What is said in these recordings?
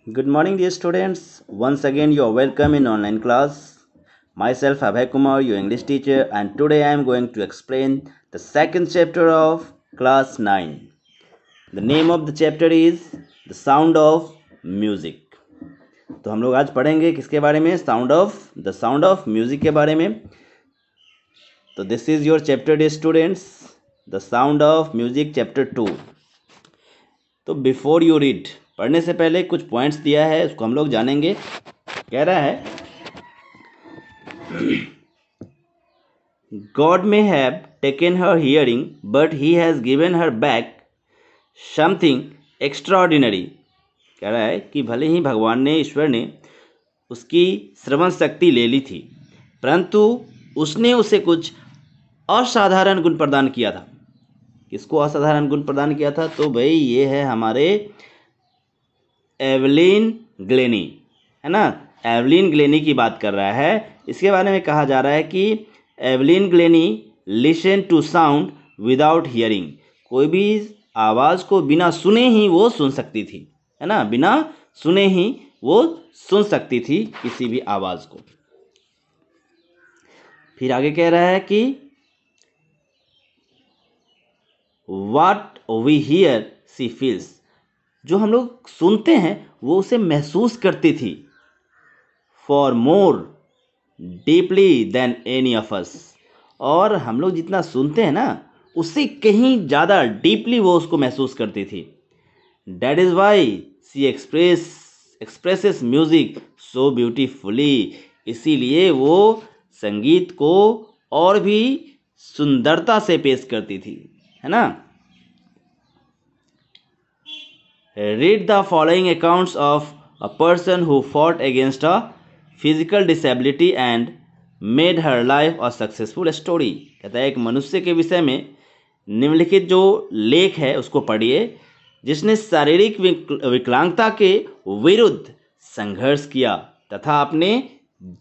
Good morning, dear students. Once again, you are welcome in online class. Myself, Abhay Kumar, your English teacher, and today I am going to explain the second chapter of class 9. The name of the chapter is The Sound of Music. तो हम लोग आज पढ़ेंगे किसके बारे में? Sound of music के बारे में. तो this is your chapter day students, the sound of music chapter 2. तो बिफोर यू रीड, पढ़ने से पहले कुछ पॉइंट्स दिया है, उसको हम लोग जानेंगे. कह रहा है, God may have taken her hearing, but he has given her back something extraordinary. कह रहा है कि भले ही भगवान ने, ईश्वर ने उसकी श्रवण शक्ति ले ली थी, परंतु उसने उसे कुछ असाधारण गुण प्रदान किया था. किसको असाधारण गुण प्रदान किया था? तो भाई ये है हमारे एवलिन ग्लेनी, है ना. एवलिन ग्लेनी की बात कर रहा है. इसके बारे में कहा जा रहा है कि Evelyn Glennie listen to sound without hearing. कोई भी आवाज़ को बिना सुने ही वो सुन सकती थी, है ना. बिना सुने ही वो सुन सकती थी किसी भी आवाज़ को. फिर आगे कह रहा है कि What we hear she feels. जो हम लोग सुनते हैं वो उसे महसूस करती थी. For more deeply than any of us. और हम लोग जितना सुनते हैं ना, उससे कहीं ज़्यादा डीपली वो उसको महसूस करती थी. That is why she expresses music so beautifully. इसीलिए वो संगीत को और भी सुंदरता से पेश करती थी, है ना. Read the following accounts of a person who fought against a physical disability and made her life a successful story. कहता है एक मनुष्य के विषय में निम्नलिखित जो लेख है उसको पढ़िए, जिसने शारीरिक विकलांगता के विरुद्ध संघर्ष किया तथा अपने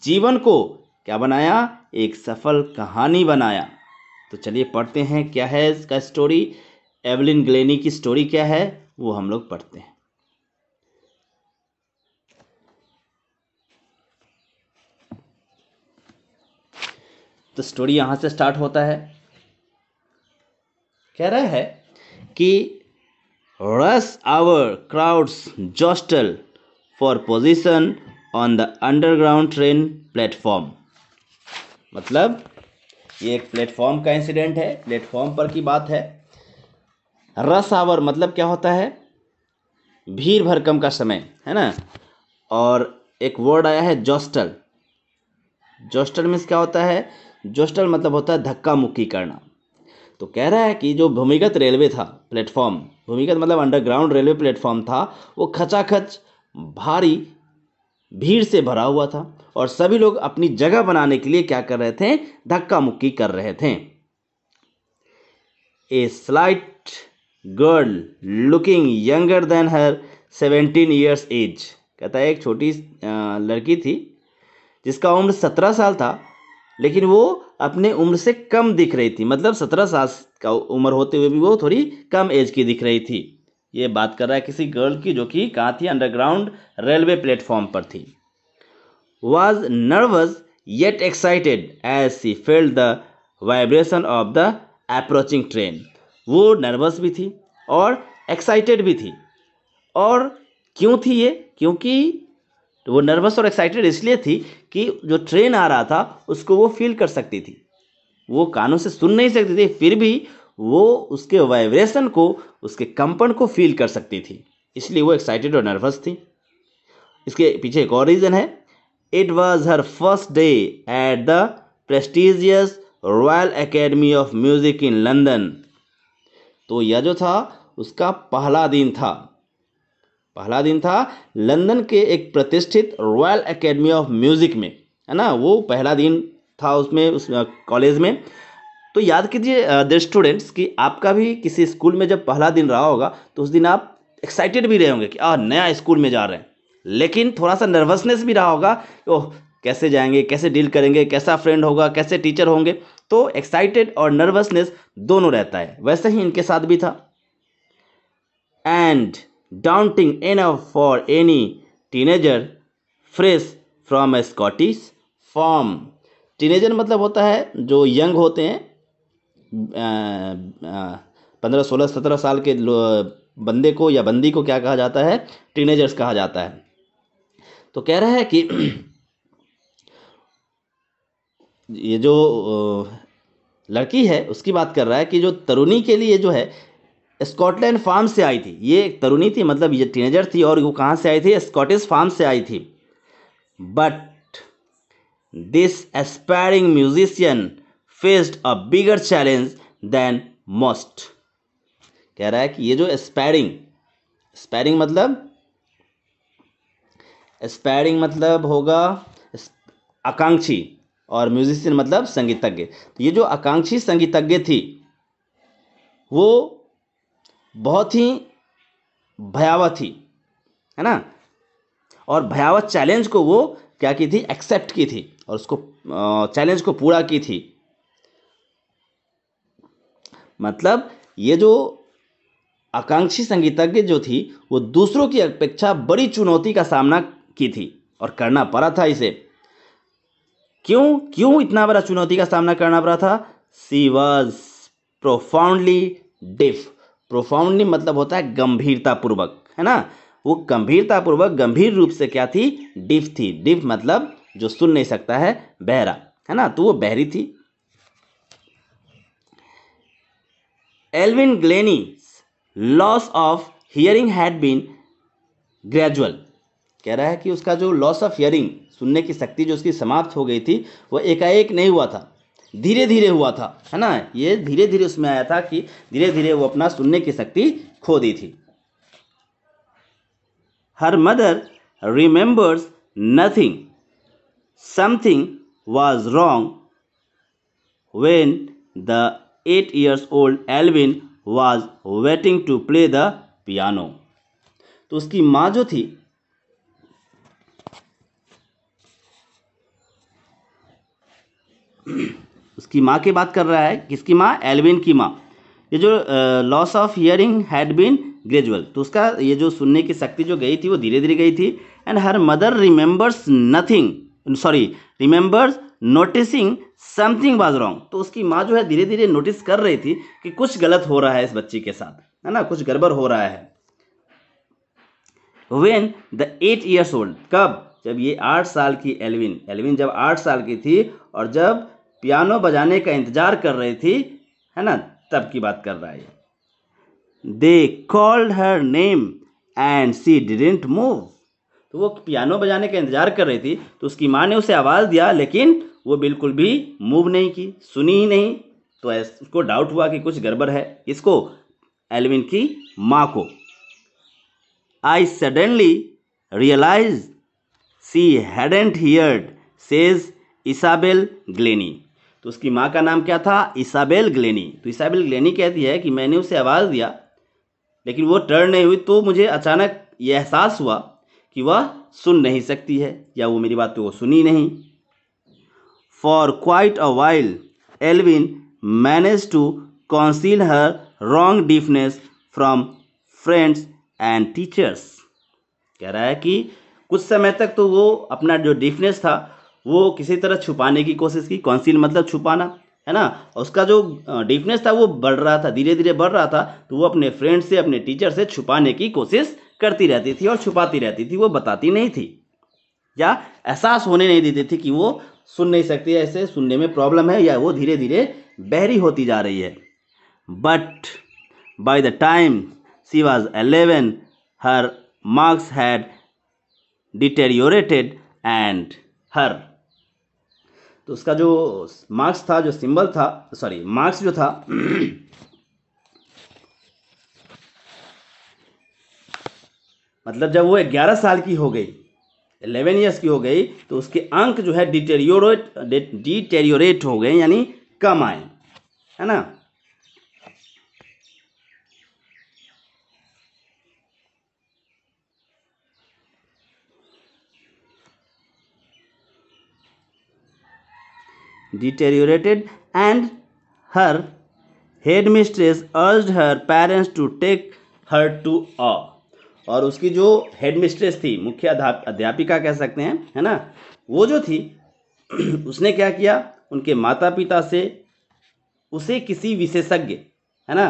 जीवन को क्या बनाया? एक सफल कहानी बनाया. तो चलिए पढ़ते हैं क्या है इसका स्टोरी. एवलिन ग्लेनी की स्टोरी क्या है वो हम लोग पढ़ते हैं. तो स्टोरी यहां से स्टार्ट होता है. कह रहा है कि rush hour crowds jostle for position on the underground train platform. मतलब ये एक प्लेटफॉर्म का इंसिडेंट है, प्लेटफॉर्म पर की बात है. रश आवर मतलब क्या होता है? भीड़ भरकम का समय, है ना. और एक वर्ड आया है जॉस्टल. जॉस्टल मीन्स क्या होता है? जॉस्टल मतलब होता है धक्का मुक्की करना. तो कह रहा है कि जो भूमिगत रेलवे था प्लेटफॉर्म, भूमिगत मतलब अंडरग्राउंड रेलवे प्लेटफॉर्म था, वो खचाखच भारी भीड़ से भरा हुआ था और सभी लोग अपनी जगह बनाने के लिए क्या कर रहे थे? धक्का मुक्की कर रहे थे. A slight girl looking younger than her 17 years age. कहता है एक छोटी लड़की थी जिसका उम्र 17 साल था, लेकिन वो अपने उम्र से कम दिख रही थी. मतलब 17 साल का उम्र होते हुए भी वो थोड़ी कम एज की दिख रही थी. ये बात कर रहा है किसी गर्ल की जो कि कहाँ थी? अंडरग्राउंड रेलवे प्लेटफॉर्म पर थी. Was nervous yet excited as she felt the vibration of the approaching train. वो नर्वस भी थी और एक्साइटेड भी थी. और क्यों थी ये? क्योंकि वो नर्वस और एक्साइटेड इसलिए थी कि जो ट्रेन आ रहा था उसको वो फील कर सकती थी. वो कानों से सुन नहीं सकती थी, फिर भी वो उसके वाइब्रेशन को, उसके कंपन को फील कर सकती थी. इसलिए वो एक्साइटेड और नर्वस थी. इसके पीछे एक और रीज़न है. It was her first day at the prestigious royal academy of music in London. तो यह जो था उसका पहला दिन था लंदन के एक प्रतिष्ठित रॉयल एकेडमी ऑफ म्यूजिक में, है ना. वो पहला दिन था उसमें, उस कॉलेज में. तो याद कीजिए डियर स्टूडेंट्स कि आपका भी किसी स्कूल में जब पहला दिन रहा होगा तो उस दिन आप एक्साइटेड भी रहे होंगे कि नया स्कूल में जा रहे हैं, लेकिन थोड़ा सा नर्वसनेस भी रहा होगा. ओह कैसे जाएंगे, कैसे डील करेंगे, कैसा फ्रेंड होगा, कैसे टीचर होंगे. तो एक्साइटेड और नर्वसनेस दोनों रहता है. वैसे ही इनके साथ भी था. And daunting enough for any teenager fresh from a Scottish farm. Teenager मतलब होता है जो यंग होते हैं, 15, 16, 17 साल के बंदे को या बंदी को क्या कहा जाता है? टीनेजर्स कहा जाता है। तो कह रहा है कि ये जो लड़की है उसकी बात कर रहा है कि जो तरुणी के लिए जो है स्कॉटलैंड फार्म से आई थी। ये एक तरुणी थी, मतलब ये टीनेजर थी, और वो कहाँ से आई थी? स्कॉटिश फार्म से आई थी। But this aspiring musician faced a bigger challenge than most. कह रहा है कि ये जो एस्पायरिंग मतलब होगा आकांक्षी, और म्यूजिशियन मतलब संगीतज्ञ। तो ये जो आकांक्षी संगीतज्ञ थी वो बहुत ही भयावह थी, है ना, और भयावह चैलेंज को वो क्या की थी? एक्सेप्ट की थी, और उसको चैलेंज को पूरा की थी। मतलब ये जो आकांक्षी संगीतज्ञ जो थी वो दूसरों की अपेक्षा बड़ी चुनौती का सामना की थी और करना पड़ा था इसे। क्यों इतना बड़ा चुनौती का सामना करना पड़ा था? सी वॉज प्रोफाउंडली डिफ। प्रोफाउंडली मतलब होता है गंभीरतापूर्वक, है ना, वो गंभीरतापूर्वक, गंभीर रूप से क्या थी? डिफ थी। डिफ मतलब जो सुन नहीं सकता है, बहरा, है ना, तो वो बहरी थी। Evelyn Glennie loss of hearing had been gradual. कह रहा है कि उसका जो लॉस ऑफ हियरिंग, सुनने की शक्ति जो उसकी समाप्त हो गई थी, वो एकाएक नहीं हुआ था, धीरे धीरे हुआ था, है ना। ये धीरे धीरे उसमें आया था कि धीरे धीरे वो अपना सुनने की शक्ति खो दी थी। Her mother remembers nothing, something was wrong when the 8 years old Alvin was waiting to play the piano। तो उसकी माँ जो थी, उसकी माँ की बात कर रहा है। किसकी माँ? एल्विन की माँ। ये जो loss of hearing had been gradual, तो उसका ये जो सुनने की शक्ति जो गई थी वो धीरे धीरे गई थी। And her mother remembers noticing something was wrong. तो उसकी माँ जो है धीरे धीरे नोटिस कर रही थी कि कुछ गलत हो रहा है इस बच्ची के साथ, है ना, कुछ गड़बड़ हो रहा है। When the 8 years old, कब? जब ये 8 साल की एल्विन जब 8 साल की थी और जब पियानो बजाने का इंतजार कर रही थी, है ना, तब की बात कर रहा है। They called her name and she didn't move। तो वो पियानो बजाने का इंतजार कर रही थी, तो उसकी माँ ने उसे आवाज़ दिया, लेकिन वो बिल्कुल भी मूव नहीं की, सुनी ही नहीं। तो उसको डाउट हुआ कि कुछ गड़बड़ है। इसको? एल्विन की माँ को। I suddenly realized she hadn't heard, says Isabel Glennie. तो उसकी माँ का नाम क्या था? Isabel Glennie. तो इसाबेल ग्लेनी कहती है कि मैंने उसे आवाज़ दिया लेकिन वो टर्न नहीं हुई, तो मुझे अचानक ये एहसास हुआ कि वह सुन नहीं सकती है, या वो मेरी बात तो वो सुनी नहीं। For quite a while Evelyn manage to conceal her wrong deafness from friends and teachers. कह रहा है कि कुछ समय तक तो वो अपना जो डिफनेस था वो किसी तरह छुपाने की कोशिश की। कॉन्सील मतलब छुपाना, है ना। उसका जो डिफनेस था वो बढ़ रहा था, धीरे धीरे बढ़ रहा था, तो वो अपने फ्रेंड से, अपने टीचर से छुपाने की कोशिश करती रहती थी और छुपाती रहती थी। वो बताती नहीं थी या एहसास होने नहीं देती थी कि वो सुन नहीं सकती है, ऐसे सुनने में प्रॉब्लम है, या वो धीरे धीरे बहरी होती जा रही है। But by the time she was 11, her marks had deteriorated and her। तो उसका जो मार्क्स था, जो सिंबल था, मार्क्स जो था मतलब जब वो 11 साल की हो गई, 11 ईयर्स की हो गई, तो उसके अंक जो है डिटेरियोरेट हो गए, यानी कम आए, है ना। deteriorated and her headmistress urged her parents to take her to a। और उसकी जो हेड मिस्ट्रेस थी, मुख्य अध्यापिका कह सकते हैं, है ना, वो जो थी उसने क्या किया, उनके माता पिता से उसे किसी विशेषज्ञ, है ना,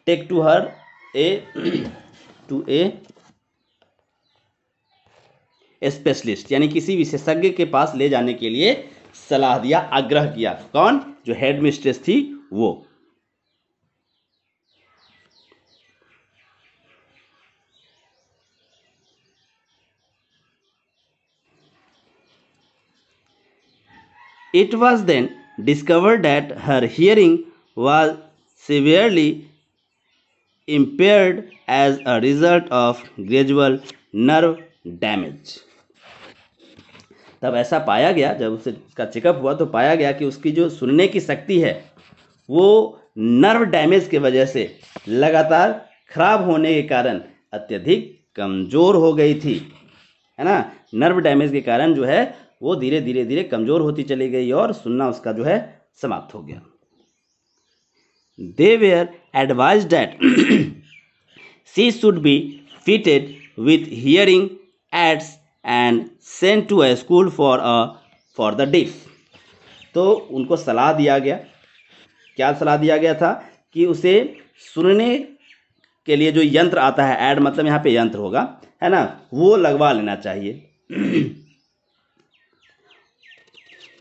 take to her a to a specialist, यानी किसी विशेषज्ञ के पास ले जाने के लिए सलाह दिया, आग्रह किया। कौन? जो हेड मिस्ट्रेस थी वो। It was then discovered that her hearing was severely impaired as a result of gradual nerve damage. तब ऐसा पाया गया, जब उसका चेकअप हुआ तो पाया गया कि उसकी जो सुनने की शक्ति है वो नर्व डैमेज की वजह से लगातार खराब होने के कारण अत्यधिक कमज़ोर हो गई थी, है ना। नर्व डैमेज के कारण जो है वो धीरे धीरे धीरे कमज़ोर होती चली गई और सुनना उसका जो है समाप्त हो गया। They were advised that she should be fitted with hearing aids and sent to a school for the deaf. तो उनको सलाह दिया गया, क्या सलाह दिया गया था कि उसे सुनने के लिए जो यंत्र आता है, ऐड मतलब यहाँ पे यंत्र होगा, है ना, वो लगवा लेना चाहिए।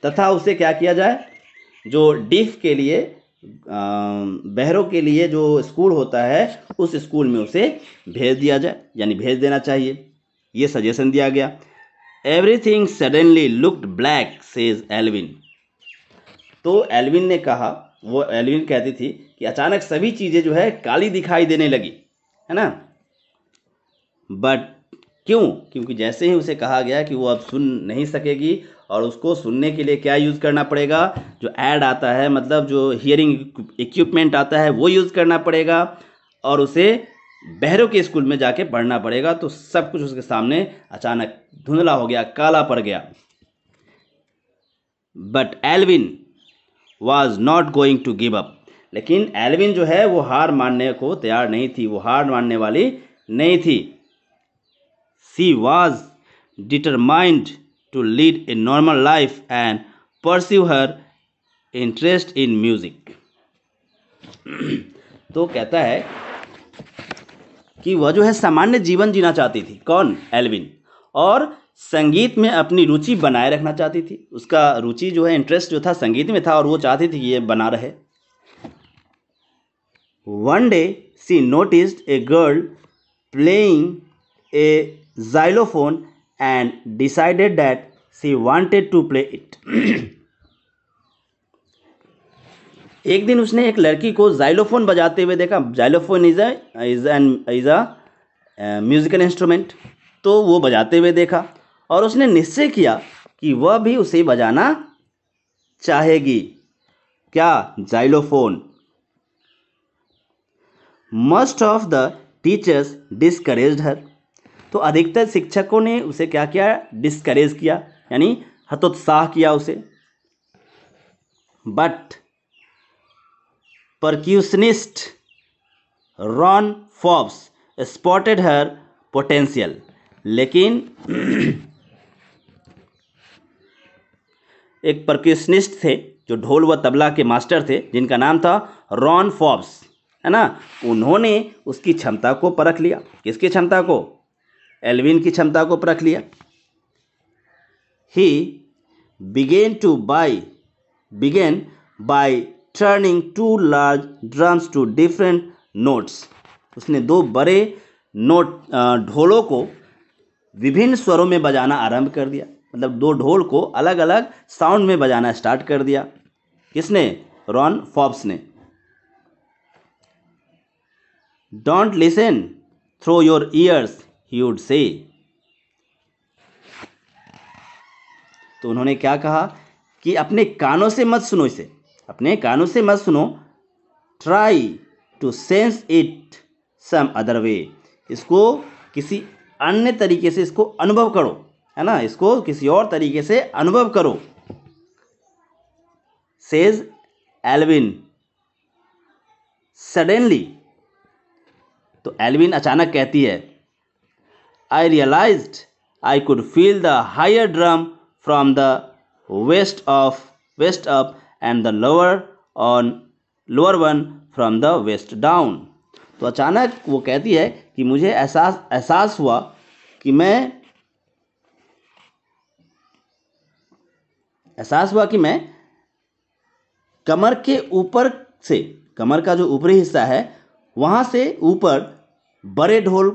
तथा उसे क्या किया जाए, जो डीफ के लिए, बहरों के लिए जो स्कूल होता है उस स्कूल में उसे भेज दिया जाए, यानी भेज देना चाहिए, ये सजेशन दिया गया। Everything suddenly looked black says Evelyn. तो एल्विन ने कहा, वो एल्विन कहती थी कि अचानक सभी चीज़ें जो है काली दिखाई देने लगी, है ना। बट क्यों? क्योंकि जैसे ही उसे कहा गया कि वो अब सुन नहीं सकेगी और उसको सुनने के लिए क्या यूज़ करना पड़ेगा, जो ऐड आता है, मतलब जो हियरिंग इक्विपमेंट आता है वो यूज़ करना पड़ेगा और उसे बहरों के स्कूल में जाके पढ़ना पड़ेगा। तो सब कुछ उसके सामने अचानक धुंधला हो गया, काला पड़ गया। But Evelyn was not going to give up. लेकिन एल्विन जो है वो हार मानने को तैयार नहीं थी, वो हार मानने वाली नहीं थी। She was determined to lead a normal life and pursue her interest in music. तो कहता है कि वह जो है सामान्य जीवन जीना चाहती थी। कौन? एल्विन। और संगीत में अपनी रुचि बनाए रखना चाहती थी। उसका रुचि जो है, इंटरेस्ट जो था संगीत में था और वो चाहती थी कि ये बना रहे। One day she noticed a girl playing a xylophone and decided that she wanted to play it. एक दिन उसने एक लड़की को जाइलोफोन बजाते हुए देखा। Xylophone is a musical instrument. तो वो बजाते हुए देखा और उसने निश्चय किया कि वह भी उसे बजाना चाहेगी। क्या? Xylophone. Most of the teachers discouraged her. तो अधिकतर शिक्षकों ने उसे क्या किया? डिस्करेज किया, यानी हतोत्साह किया उसे। But percussionist Ron Forbes spotted her potential. लेकिन एक परक्यूशनिस्ट थे जो ढोल व तबला के मास्टर थे, जिनका नाम था रॉन फॉब्स, है ना। उन्होंने उसकी क्षमता को परख लिया। किसकी क्षमता को? एल्विन की क्षमता को परख लिया। He began by turning two large drums to different notes. उसने दो बड़े ढोलों को विभिन्न स्वरों में बजाना आरंभ कर दिया। मतलब दो ढोल को अलग अलग साउंड में बजाना स्टार्ट कर दिया। किसने? रॉन फॉब्स ने। Don't listen through your ears, he would say. तो उन्होंने क्या कहा कि अपने कानों से मत सुनो इसे, अपने कानों से मत सुनो। Try to sense it some other way. इसको किसी अन्य तरीके से इसको अनुभव करो, है ना, इसको किसी और तरीके से अनुभव करो। Says Evelyn. सडनली तो एल्विन अचानक कहती है, I realised I could feel the higher drum from the waist up and the lower one from the waist down. तो अचानक वो कहती है कि मुझे एहसास हुआ कि मैं कमर के ऊपर से, कमर का जो ऊपरी हिस्सा है वहाँ से ऊपर बड़े ढोल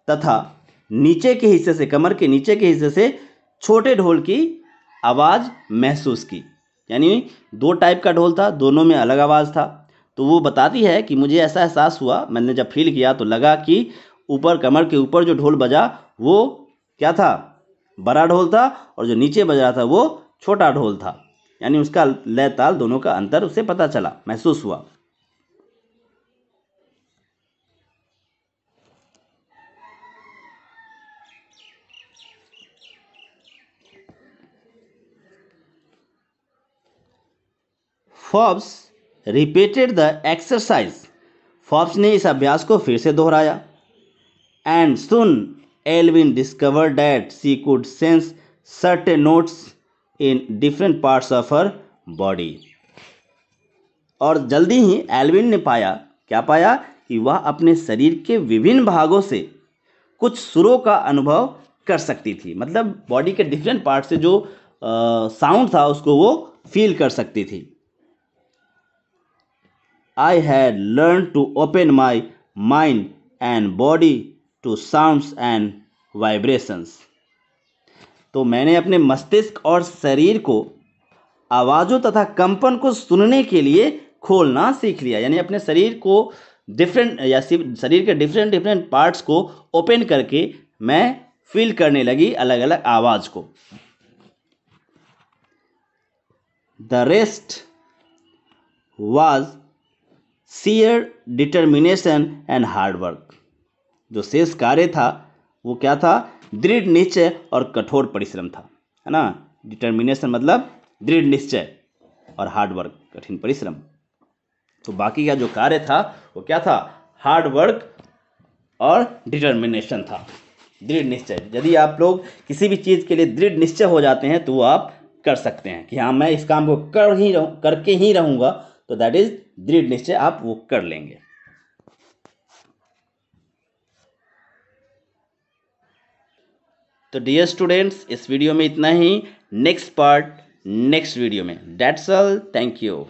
तथा नीचे के हिस्से से, कमर के नीचे के हिस्से से छोटे ढोल की आवाज़ महसूस की। यानी 2 टाइप का ढोल था, दोनों में अलग आवाज़ था। तो वो बताती है कि मुझे ऐसा एहसास हुआ, मैंने जब फील किया तो लगा कि ऊपर कमर के ऊपर जो ढोल बजा वो क्या था, बड़ा ढोल था, और जो नीचे बज रहा था वो छोटा ढोल था। यानी उसका लय ताल दोनों का अंतर उसे पता चला, महसूस हुआ। Forbes repeated the exercise. Forbes ने इस अभ्यास को फिर से दोहराया। And soon Evelyn discovered that she could sense certain notes in different parts of her body. और जल्दी ही एल्विन ने पाया कि वह अपने शरीर के विभिन्न भागों से कुछ सुरों का अनुभव कर सकती थी। मतलब बॉडी के डिफरेंट पार्ट से जो साउंड था उसको वो फील कर सकती थी। I had learn to open my mind and body to sounds and vibrations. तो मैंने अपने मस्तिष्क और शरीर को आवाज़ों तथा कंपन को सुनने के लिए खोलना सीख लिया। यानी अपने शरीर को शरीर के डिफरेंट पार्ट्स को ओपन करके मैं फील करने लगी अलग अलग आवाज़ को। The rest was share determination and hard work. जो शेष कार्य था वो क्या था, दृढ़ निश्चय और कठोर परिश्रम था, है ना। डिटर्मिनेशन मतलब दृढ़ निश्चय और हार्ड वर्क कठिन परिश्रम। तो बाकी का जो कार्य था वो क्या था, हार्ड वर्क और डिटर्मिनेशन था, दृढ़ निश्चय। यदि आप लोग किसी भी चीज़ के लिए दृढ़ निश्चय हो जाते हैं तो वो आप कर सकते हैं कि हाँ मैं इस काम को करके ही रहूँगा, तो दैट इज दृढ़ निश्चय, आप वो कर लेंगे। तो डियर स्टूडेंट्स, इस वीडियो में इतना ही। नेक्स्ट पार्ट नेक्स्ट वीडियो में। That's all, thank you.